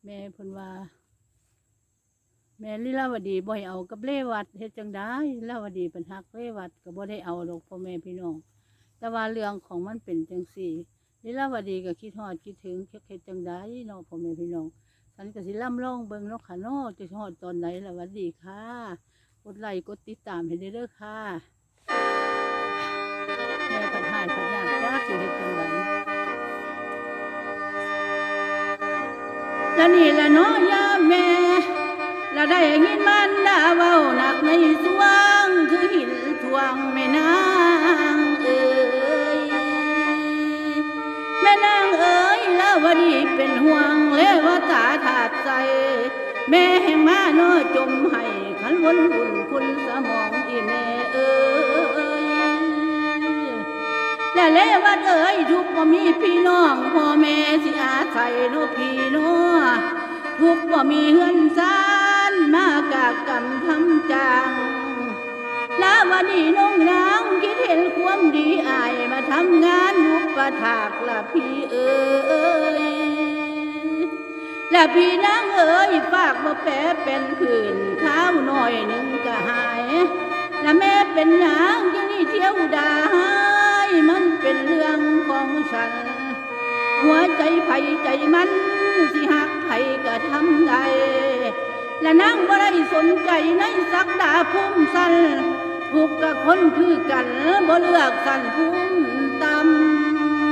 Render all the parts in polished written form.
แม่เพิ่นว่าแม่ลีลาวดีบ่ให้เอากับเลวัดเฮ็ดจังได๋ลีลาวดีเพิ่นฮักเลวัดก็บ่ได้เอาดอกพ่อแม่พี่น้องแต่ว่าเรื่องของมันเป็นจังซี่ลีลาวดีก็คิดฮอดคิดถึงเฮ็ดจังได๋เนาะพ่อแม่พี่น้องฉันก็สิล่ำลองเบิ่งเนาะค่ะเนาะจะฮอดตอนไหนล่ะหวัดดีค่ะกดไลค์กดติดตามให้เด้อค่ะแม่เพิ่นหายเพิ่นยากจักสิเฮ็ดจังได๋แล้วนี่ล่ะเนาะยามแม่เราได้ยินมันด่าเว้าหนักในสวงคือหินทวงแม่นางเอ๋ยแม่นางเอ๋ยแล้วว่าดีเป็นห่วงเลวตาถาดใจแม่แห่งมาน้อยจมให้ขันวนบุญคุณสมองอีแม่เอ๋ยและเลวัดเอ๋ยทุกบ่มีพี่น้องพ่อแม่สิอาศัยโนพี่น้องทุกบ่มีเฮือนซานมากากกำทำจางลาวดีน้องนางคิดเห็นความดีอายมาทำงานลุกประถากละพี่เอ๋ยและพี่นางเอ๋ยฝากบ่แปรเป็นผื่นข้าวหน่อยหนึ่งก็หายและแม่เป็นนางยังนี่เที่ยวดามันเป็นเรื่องของฉันหัวใจไผใจมันสิหักไผก็ทำได้และนางบ่ได้สนใจในศักดาภูมิสันทุกกับคนคือกันบ่เลือกสันภูมิต่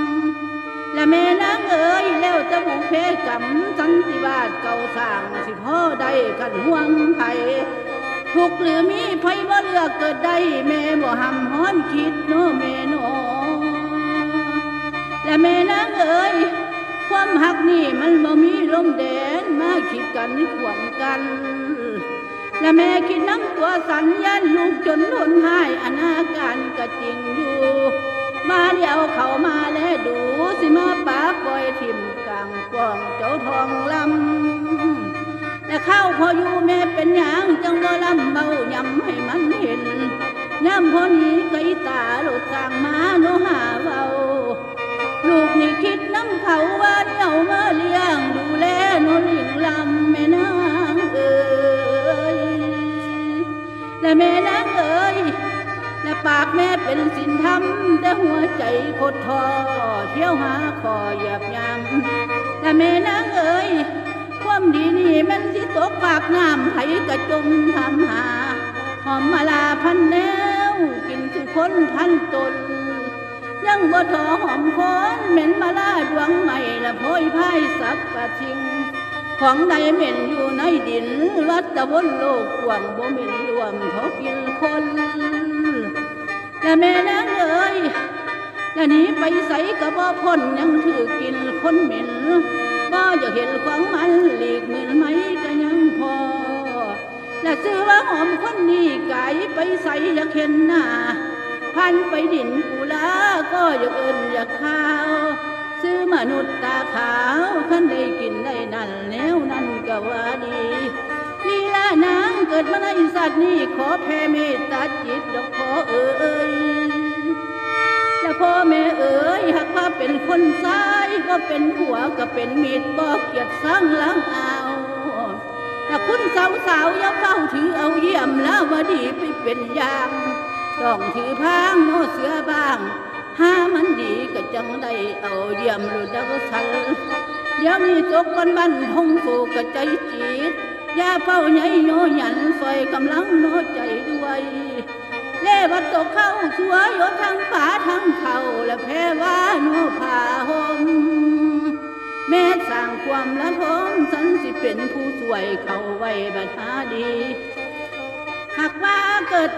ำและแม่นางเอ๋ยแล้วจะบุพเพกรรมสันติวาสเก่าสร้างสิพ่อได้กันห่วงไผทุกหรือมีไผบ่เลือกเกิดได้แม่บ่หำฮ้อนคิดโนแม่โนและแม่นางเอ๋ยความหักนี่มันบ่มีลมแดนมาคิดกันขวางกันและแม่คิดน้ำตัวสัญญาณลูกจนทนหายอนาการก็จริงอยู่มาเดียวเข้ามาแลดูสิมาป่าปล่อยทิ่มกลางกว้างเจ้าทองลำและเข้าพออยู่แม่เป็นหยังจังบ่ลำเบายำให้มันเห็นย่ำพอนี้ไกตาโลดจางมาโนหาเบาลูกนี่คิดน้ำเขาว่าเดี๋ยวมาเลี้ยงดูแลโนลิงลำแม่นางเอ๋ยและแม่นางเอ๋ยและปากแม่เป็นสินธรรมแต่หัวใจโคตรท้อเที่ยวหาคอหยับยำและแม่นางเอ๋ยความดีนี่มันสิตกปากน้ำไผกระจมทำหาหอมมาลาพันแนวกินสุคนพันตนยังบ่ทอหอมค้อนเหม็นมาลาดวงใหม่ละโพยพายสับปะทิงของใดเหม็นอยู่ในดินวัดตะวนโลกกว้างบ่เหม็นรวมทอกินคนและแม่นางเอ๋ยและนี้ไปใส่กระบ่พ้นยังถือกินคนเหม็นบ่อยากเห็นของมันหลีกเหมือนไหมก็ยังพอและซื้อว่าหอมคนนี้ไก่ไปใส่อยากเห็นหน้าพันไปดินกุลาก็อยากเอิ้นอยากข้าวซื้อมนุษย์ตาขาวขันได้กินได้นั่นแล้วนั่นก็ว่าดีลีลานางเกิดมาในสัตว์นี้ขอแผ่เมตตาจิตดอกขอเอ๋ยและพ่อแม่เอ๋ยหากว่าเป็นคนซ้ายก็เป็นผัวก็เป็นมิตรบ่เกียรติสร้างล้างเอาแต่คุณสาวอย่าเฝ้าถือเอาเยี่ยมแล้วว่าดีไปเป็นอย่างต้องถือพางโน้เสือบ้างห้ามันดีก็จังได้เอาเยี่ยมหรือดาวสันเดี๋ยวนี้จกกันบ้านทงโศกใจจิตอย่าเฝ้าใหญ่โนหยันซอยกำลังโนใจด้วยเล่วัดตกเข้าสวยโยทั้งป่าทั้งเขาและแพ้ว่าโนผ่าห่มแม่สร้างความละทมสันสิเป็นผู้สวยเขาไว้บัดหาดีหากว่าเกิด